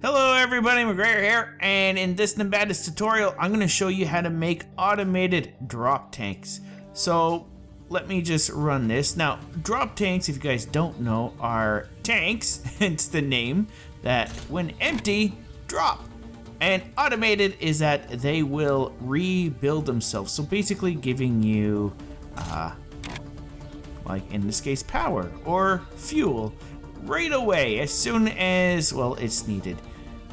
Hello everybody, MacGhriogair here, and in this Nimbatus tutorial, I'm going to show you how to make automated drop tanks. So let me just run this. Now, drop tanks, if you guys don't know, are tanks, hence the name, that when empty, drop. And automated is that they will rebuild themselves. So basically giving you, like in this case, power or fuel right away as soon as, well, it's needed.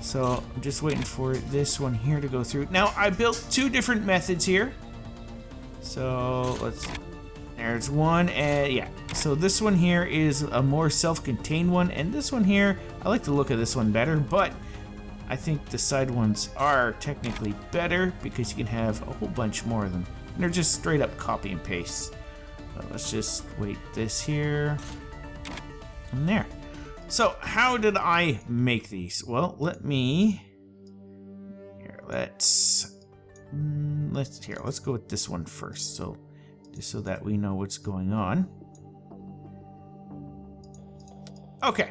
So I'm just waiting for this one here to go through. Now I built two different methods here. So there's one, and yeah. So this one here is a more self-contained one, and this one here, I like the look of this one better, but I think the side ones are technically better because you can have a whole bunch more of them. And they're just straight up copy and paste. So let's just wait this here and there. So how did I make these? Well, let's go with this one first. So just so that we know what's going on. Okay.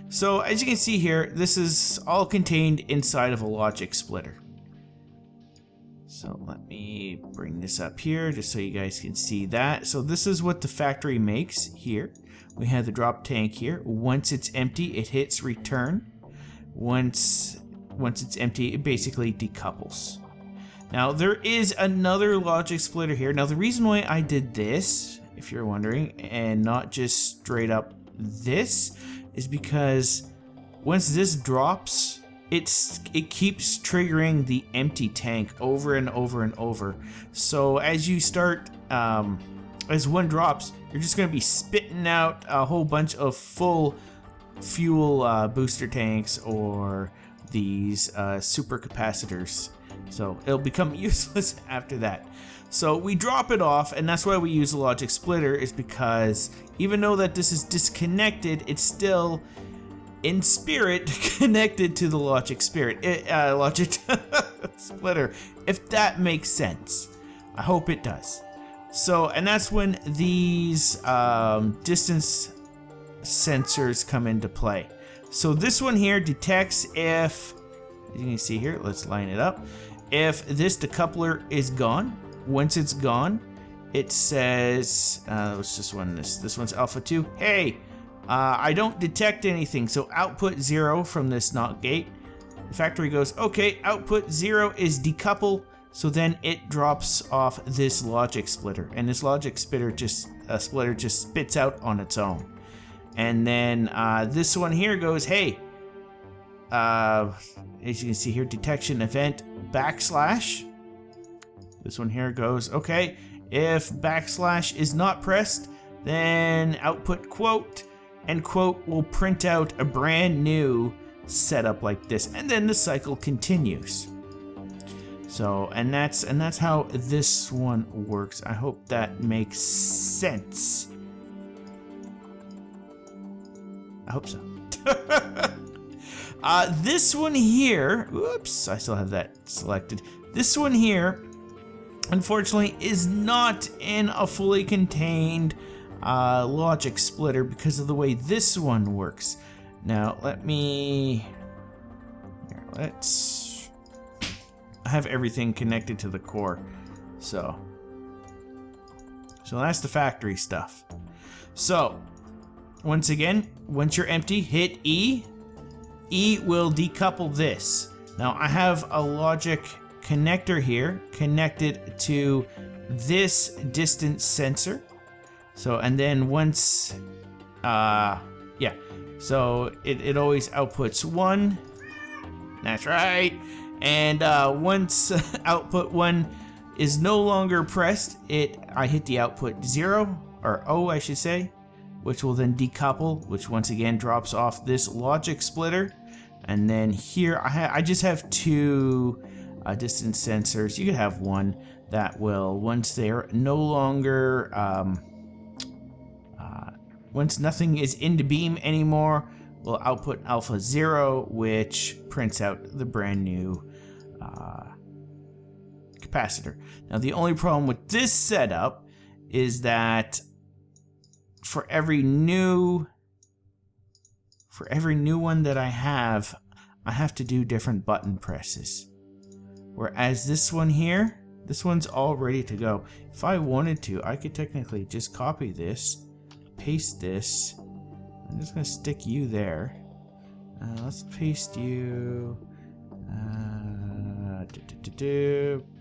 So as you can see here, this is all contained inside of a logic splitter. So let me bring this up here just so you guys can see that. So this is what the factory makes here. We have the drop tank here. Once it's empty, it hits return. Once it's empty, it basically decouples. Now there is another logic splitter here. Now the reason why I did this, if you're wondering, and not just straight up this, is because once this drops, it keeps triggering the empty tank over and over and over. So as you start, as one drops, you're just going to be spitting out a whole bunch of full fuel booster tanks or these super capacitors. So it'll become useless after that. So we drop it off, and that's why we use the logic splitter, is because even though that this is disconnected, it's still in spirit connected to the logic logic splitter, if that makes sense. I hope it does. So, and that's when these distance sensors come into play. So this one here detects if, as you can see here, let's line it up. If this decoupler is gone, once it's gone, it says, let's just run this. This one's alpha 2. Hey, I don't detect anything. So output 0 from this NOT gate. The factory goes, okay, output 0 is decouple. So then it drops off this logic splitter, and this logic splitter just spits out on its own. And then this one here goes, hey, as you can see here, detection event backslash. This one here goes, okay, if backslash is not pressed, then output quote, and quote will print out a brand new setup like this, and then the cycle continues. So, and that's how this one works. I hope that makes sense. I hope so. This one here, oops, I still have that selected. This one here, unfortunately, is not in a fully contained logic splitter because of the way this one works. Now, let's have everything connected to the core. So that's the factory stuff. So once again, once you're empty, hit E. E will decouple this. Now I have a logic connector here connected to this distance sensor. So, and then once, yeah, so it always outputs 1. That's right. And once output 1 is no longer pressed, I hit the output 0, or O I should say, which will then decouple, which once again drops off this logic splitter. And then here I just have 2 distance sensors. You could have 1 that will, once they're no longer, once nothing is in the beam anymore, will output alpha 0, which prints out the brand new capacitor. Now the only problem with this setup is that for every new one that I have, I have to do different button presses. Whereas this one here, this one's all ready to go. If I wanted to, I could technically just copy this, paste this. I'm just gonna stick you there. Let's paste you.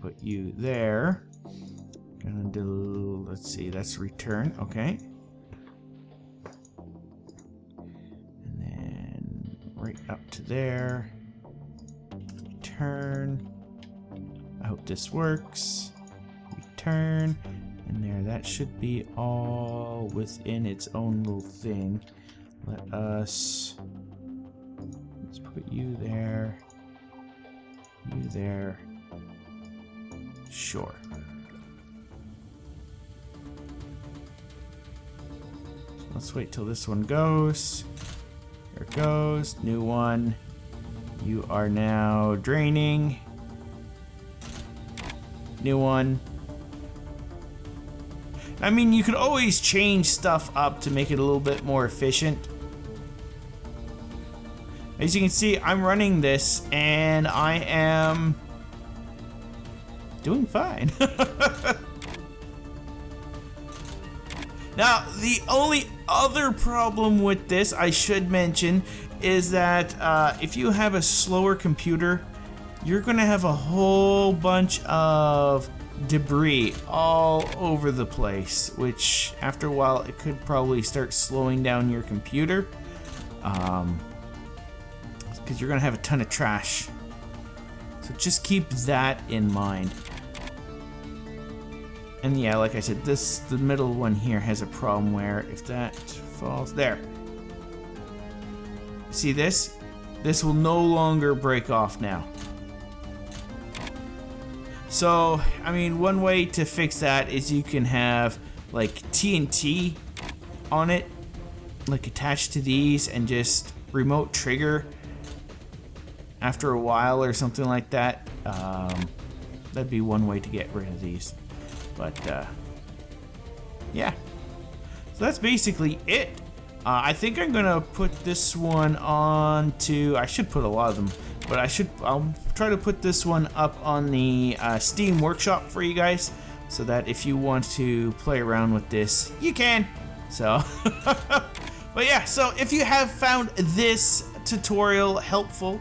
Put you there. Gonna do. Let's see. That's return. Okay. And then right up to there. Return. I hope this works. Return. And there. That should be all within its own little thing. Let us. Let's put you there. You there. Sure. So let's wait till this one goes. There it goes. New one. You are now draining. New one. I mean, you could always change stuff up to make it a little bit more efficient. As you can see, I'm running this and I am doing fine. Now, the only other problem with this I should mention is that if you have a slower computer, you're gonna have a whole bunch of debris all over the place, which after a while it could probably start slowing down your computer. Because you're gonna have a ton of trash. So just keep that in mind. And yeah, like I said, the middle one here has a problem where if that falls there. See this? This will no longer break off now. So, I mean, one way to fix that is you can have like TNT on it, like attached to these, and just remote trigger after a while or something like that. That'd be one way to get rid of these. But yeah, so that's basically it. I think I'm gonna put this one on to, I should put a lot of them, but I'll try to put this one up on the Steam Workshop for you guys, so that if you want to play around with this, you can. So but yeah, so if you have found this tutorial helpful,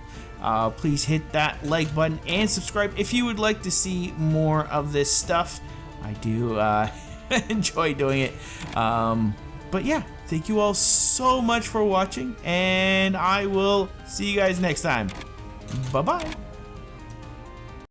please hit that like button and subscribe if you would like to see more of this stuff. I do enjoy doing it. But yeah, thank you all so much for watching, and I will see you guys next time. Bye-bye.